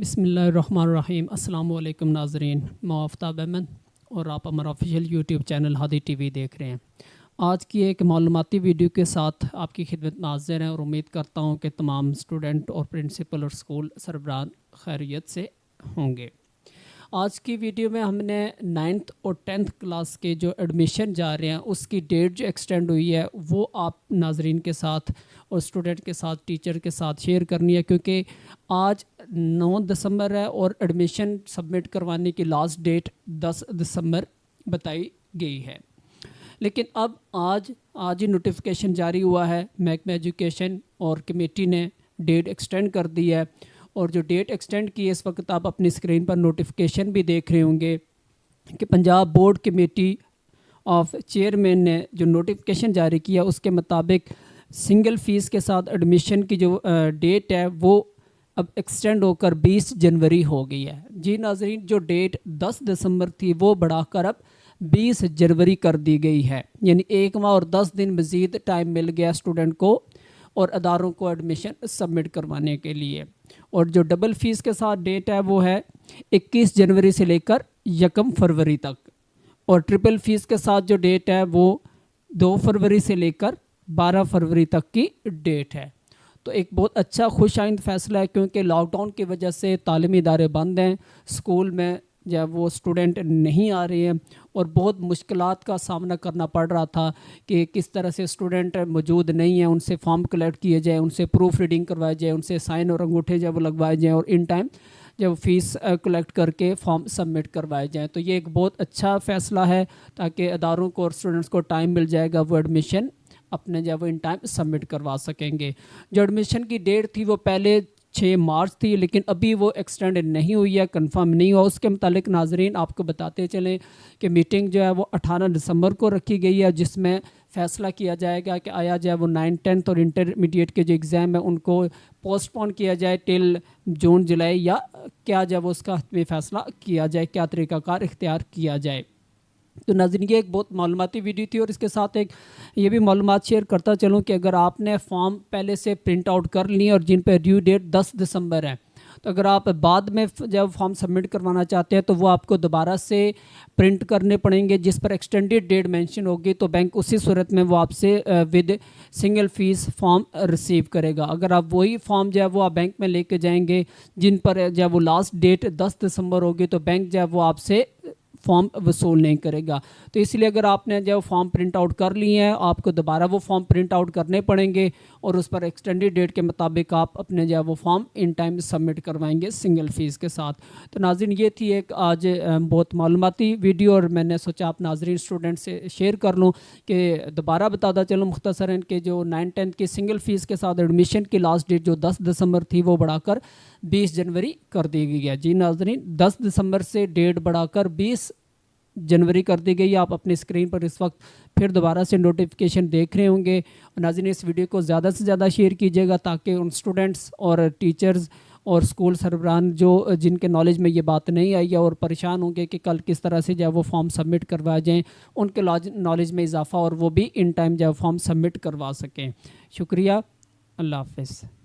बिस्मिल्लाहिर्रहमानिर्रहीम। अस्सलामु अलैकुम नाज़रीन, मैं आफ्ताब अहमद और आप हमारा ऑफिशियल यूट्यूब चैनल हादिव देख रहे हैं। आज की एक मालूमाती वीडियो के साथ आपकी खिदमत में हाज़िर हैं और उम्मीद करता हूं कि तमाम स्टूडेंट और प्रिंसिपल और स्कूल सरबराह खैरियत से होंगे। आज की वीडियो में हमने 9th और 10th क्लास के जो एडमिशन जा रहे हैं उसकी डेट जो एक्सटेंड हुई है वो आप नाजरीन के साथ और स्टूडेंट के साथ, टीचर के साथ शेयर करनी है, क्योंकि आज 9 दिसंबर है और एडमिशन सबमिट करवाने की लास्ट डेट 10 दिसंबर बताई गई है। लेकिन अब आज ही नोटिफिकेशन जारी हुआ है, महकमा एजुकेशन और कमेटी ने डेट एक्सटेंड कर दी है। और जो डेट एक्सटेंड की है इस वक्त आप अपनी स्क्रीन पर नोटिफिकेशन भी देख रहे होंगे कि Punjab board committee of chairman ने जो नोटिफिकेशन जारी किया उसके मुताबिक सिंगल फ़ीस के साथ एडमिशन की जो डेट है वो अब एक्सटेंड होकर 20 जनवरी हो गई है। जी नाज़रीन, जो डेट 10 दिसंबर थी वो बढ़ाकर अब 20 जनवरी कर दी गई है, यानी 1 माह और 10 दिन मज़ीद टाइम मिल गया स्टूडेंट को और अदारों को एडमिशन सबमिट करवाने के लिए। और जो डबल फ़ीस के साथ डेट है वो है 21 जनवरी से लेकर 1 फरवरी तक, और ट्रिपल फ़ीस के साथ जो डेट है वो 2 फरवरी से लेकर 12 फरवरी तक की डेट है। तो एक बहुत अच्छा खुशाइंद फ़ैसला है, क्योंकि लॉकडाउन की वजह से तालीमी इदारे बंद हैं, स्कूल में जब वो स्टूडेंट नहीं आ रहे हैं और बहुत मुश्किलात का सामना करना पड़ रहा था कि किस तरह से स्टूडेंट मौजूद नहीं है, उनसे फॉर्म कलेक्ट किए जाए, उनसे प्रूफ रीडिंग करवाए जाए, उनसे साइन और अंगूठे जब लगवाए जाएँ और इन टाइम जब फ़ीस कलेक्ट करके फॉर्म सबमिट करवाए जाएँ। तो ये एक बहुत अच्छा फ़ैसला है, ताकि अदारों को और स्टूडेंट्स को टाइम मिल जाएगा, वो एडमिशन अपने जब वो इन टाइम सबमिट करवा सकेंगे। जो एडमिशन की डेट थी वो पहले 6 मार्च थी, लेकिन अभी वो एक्सटेंड नहीं हुई है, कंफर्म नहीं हुआ। उसके मुतालिक नाजरीन आपको बताते चलें कि मीटिंग जो है वो 18 दिसंबर को रखी गई है, जिसमें फ़ैसला किया जाएगा कि आया जो है वो 9, 10th और इंटरमीडिएट के जो एग्ज़ाम है उनको पोस्टपोन किया जाए टिल जून जुलाई, या क्या जो है वो उसका हतमी फ़ैसला किया जाए, क्या तरीक़ाकार इख्तियार किया जाए। तो नाज़रीन ये एक बहुत मालूमाती वीडियो थी, और इसके साथ एक ये भी मालूमात शेयर करता चलूँ कि अगर आपने फॉर्म पहले से प्रिंट आउट कर लिए और जिन पर ड्यू डेट 10 दिसंबर है, तो अगर आप बाद में जब फॉर्म सबमिट करवाना चाहते हैं तो वो आपको दोबारा से प्रिंट करने पड़ेंगे, जिस पर एक्सटेंडेड डेट मेंशन होगी। तो बैंक उसी सूरत में वो आपसे with single fees form receive करेगा। अगर आप वही फॉर्म जो है वो आप बैंक में लेके जाएंगे जिन पर जब वो लास्ट डेट 10 दिसंबर होगी, तो बैंक जो है वो आपसे फॉर्म वसूल नहीं करेगा। तो इसलिए अगर आपने जब फॉर्म प्रिंट आउट कर लिए हैं, आपको दोबारा वो फॉर्म प्रिंट आउट करने पड़ेंगे और उस पर एक्सटेंडेड डेट के मुताबिक आप अपने जो है वो फॉर्म इन टाइम सबमिट करवाएंगे सिंगल फ़ीस के साथ। तो नाज़रीन ये थी एक आज बहुत मालूमाती वीडियो, और मैंने सोचा आप नाज़रीन स्टूडेंट से शेयर कर लूँ कि दोबारा बताता चलूँ मुख्तसरन के जो 9, 10th की सिंगल फ़ीस के साथ एडमिशन की लास्ट डेट जो 10 दिसंबर थी वो बढ़ाकर 20 जनवरी कर दी गई है। जी नाज़रीन, 10 दिसंबर से डेट बढ़ाकर 20 जनवरी कर दी गई। आप अपनी स्क्रीन पर इस वक्त फिर दोबारा से नोटिफिकेशन देख रहे होंगे। और नाज़रीन इस वीडियो को ज़्यादा से ज़्यादा शेयर कीजिएगा, ताकि उन स्टूडेंट्स और टीचर्स और स्कूल सरबराह जो जिनके नॉलेज में ये बात नहीं आई है और परेशान होंगे कि कल किस तरह से जब वो फॉर्म सबमिट करवाए जाएँ, उनके नॉलेज में इजाफ़ा और वो भी इन टाइम जब फॉर्म सबमिट करवा सकें। शुक्रिया, अल्लाह हाफ़िज़।